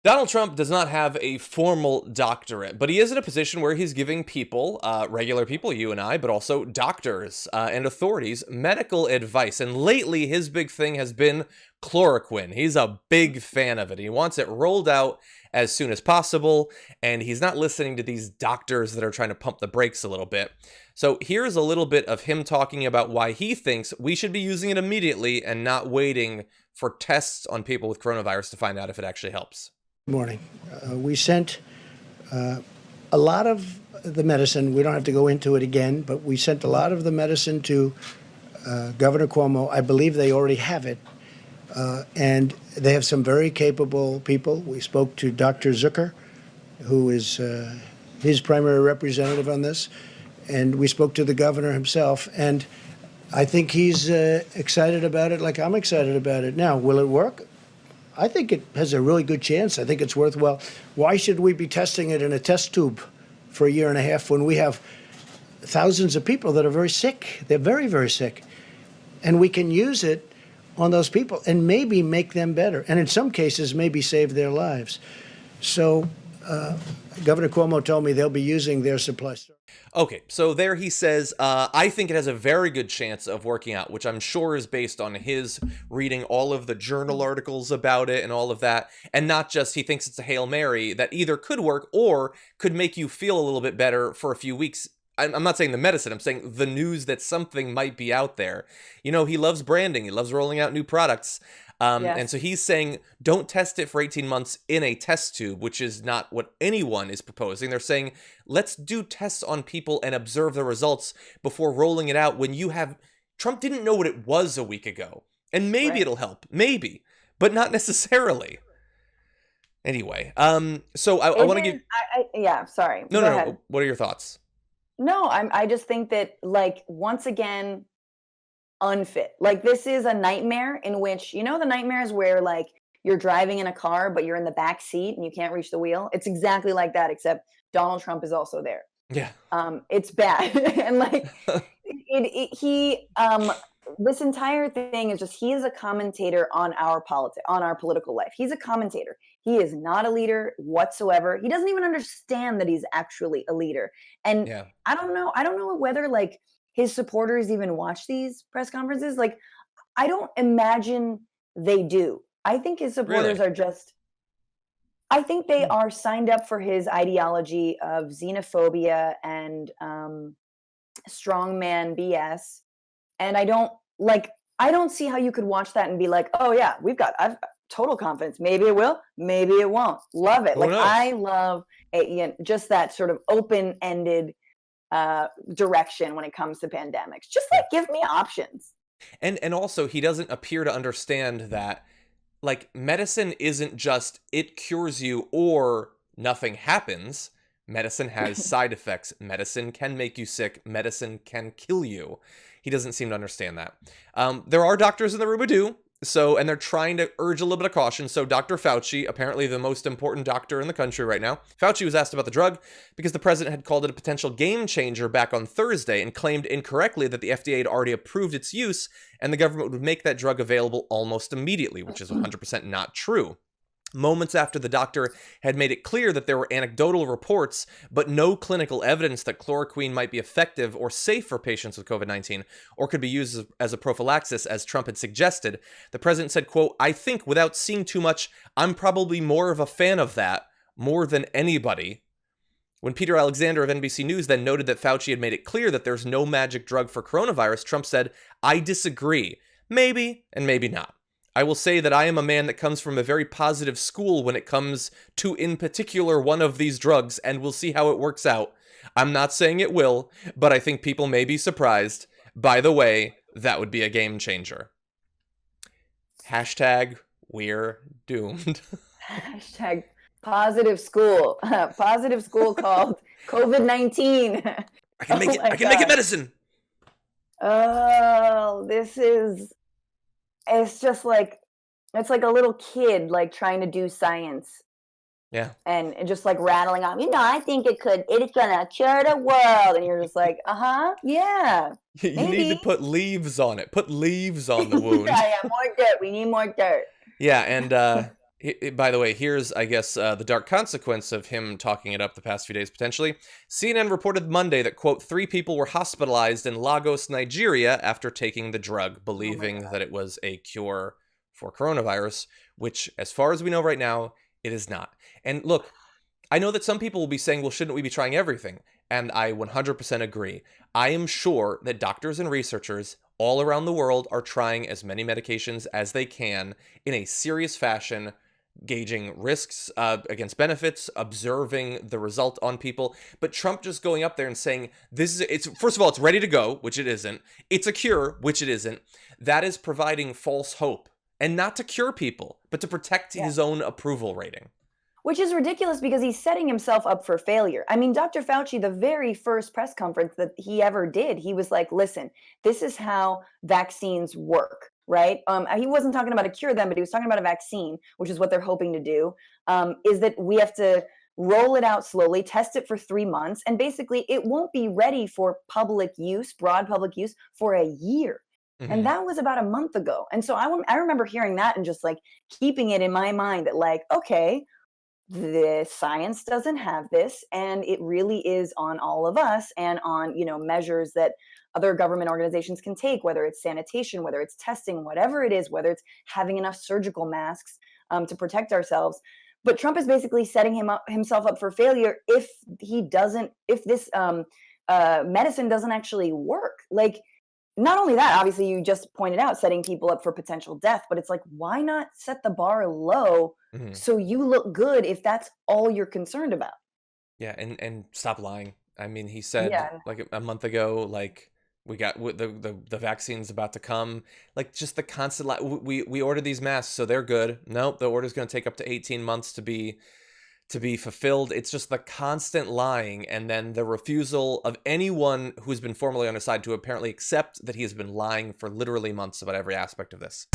Donald Trump does not have a formal doctorate, but he is in a position where he's giving people, regular people, you and I, but also doctors and authorities, medical advice. And lately, his big thing has been chloroquine. He's a big fan of it. He wants it rolled out as soon as possible, and he's not listening to these doctors that are trying to pump the brakes a little bit. So here's a little bit of him talking about why he thinks we should be using it immediately and not waiting for tests on people with coronavirus to find out if it actually helps. Morning. We sent a lot of the medicine. We don't have to go into it again, but we sent a lot of the medicine to Governor Cuomo. I believe they already have it. And they have some very capable people. We spoke to Dr. Zucker, who is his primary representative on this. And we spoke to the governor himself. And I think he's excited about it like I'm excited about it. Now, will it work? I think it has a really good chance. I think it's worthwhile. Why should we be testing it in a test tube for a year and a half when we have thousands of people that are very sick? They're very, very sick. And we can use it on those people and maybe make them better. And in some cases, maybe save their lives. So Governor Cuomo told me they'll be using their supply store. Okay, so there he says, I think it has a very good chance of working out, which I'm sure is based on his reading all of the journal articles about it and all of that, and not just he thinks it's a Hail Mary that either could work or could make you feel a little bit better for a few weeks. I'm not saying the medicine, I'm saying the news that something might be out there. You know, he loves branding, he loves rolling out new products. Yes. And so he's saying, don't test it for 18 months in a test tube, which is not what anyone is proposing. They're saying, let's do tests on people and observe the results before rolling it out when you have... Trump didn't know what it was a week ago. And maybe it'll help. Maybe. But not necessarily. Anyway, so I want to give... Yeah, sorry. No. What are your thoughts? No, I just think that, like, once again... unfit. Like, this is a nightmare in which, you know, the nightmares where, like, you're driving in a car but you're in the back seat and you can't reach the wheel. It's exactly like that, except Donald Trump is also there. Yeah. It's bad. And like this entire thing is just, he is a commentator on our political life. He's a commentator. He is not a leader whatsoever. He doesn't even understand that he's actually a leader. And Yeah. I don't know whether, like, his supporters even watch these press conferences. Like, I don't imagine they do. I think his supporters Really? are just, I think they are signed up for his ideology of xenophobia and strongman BS. And I don't see how you could watch that and be like, oh yeah, I've total confidence. Maybe it will, maybe it won't. Love it. Who Like, knows? I love just that sort of open-ended direction when it comes to pandemics. Just like, give me options. And also, he doesn't appear to understand that, like, medicine isn't just it cures you or nothing happens. Medicine has side effects. Medicine can make you sick. Medicine can kill you. He doesn't seem to understand that. There are doctors in the room who do. And they're trying to urge a little bit of caution. So Dr. Fauci, apparently the most important doctor in the country right now, Fauci was asked about the drug because the president had called it a potential game changer back on Thursday and claimed incorrectly that the FDA had already approved its use and the government would make that drug available almost immediately, which is 100% not true. Moments after the doctor had made it clear that there were anecdotal reports, but no clinical evidence that chloroquine might be effective or safe for patients with COVID-19, or could be used as a prophylaxis, as Trump had suggested, the president said, quote, I think without seeing too much, I'm probably more of a fan of that, more than anybody. When Peter Alexander of NBC News then noted that Fauci had made it clear that there's no magic drug for coronavirus, Trump said, I disagree. Maybe, and maybe not. I will say that I am a man that comes from a very positive school when it comes to, in particular, one of these drugs, and we'll see how it works out. I'm not saying it will, but I think people may be surprised. By the way, that would be a game changer. Hashtag we're doomed. Hashtag positive school. Positive school called COVID-19. I can make it medicine. Oh, it's just like, it's like a little kid, like, trying to do science. Yeah. And just like rattling off, I think it's gonna cure the world. And you're just like, yeah. You need to put leaves on it. Put leaves on the wound. Yeah, more dirt. We need more dirt. Yeah, and By the way, here's, I guess, the dark consequence of him talking it up the past few days, potentially. CNN reported Monday that, quote, 3 people were hospitalized in Lagos, Nigeria after taking the drug, believing that it was a cure for coronavirus, which, as far as we know right now, it is not. And look, I know that some people will be saying, well, shouldn't we be trying everything? And I 100% agree. I am sure that doctors and researchers all around the world are trying as many medications as they can in a serious fashion, gauging risks against benefits, observing the result on people. But Trump just going up there and saying, it's first of all, it's ready to go, which it isn't. It's a cure, which it isn't. That is providing false hope. And not to cure people, but to protect his own approval rating. Which is ridiculous because he's setting himself up for failure. I mean, Dr. Fauci, the very first press conference that he ever did, he was like, listen, this is how vaccines work, right? He wasn't talking about a cure then, but he was talking about a vaccine, which is what they're hoping to do, is that we have to roll it out slowly, test it for 3 months, and basically it won't be ready for public use, broad public use, for a year. And that was about a month ago. And so I remember hearing that and just like keeping it in my mind that like, okay, the science doesn't have this, and it really is on all of us and on, measures that other government organizations can take, whether it's sanitation, whether it's testing, whatever it is, whether it's having enough surgical masks to protect ourselves. But Trump is basically setting himself up for failure if this medicine doesn't actually work. Like, not only that, obviously you just pointed out setting people up for potential death, but it's like, why not set the bar low so you look good if that's all you're concerned about? Yeah, and stop lying. I mean, he said like a month ago, like we got the vaccine's about to come. Like just the constant we ordered these masks, so they're good. Nope, the order's going to take up to 18 months to be fulfilled. It's just the constant lying, and then the refusal of anyone who's been formally on his side to apparently accept that he has been lying for literally months about every aspect of this.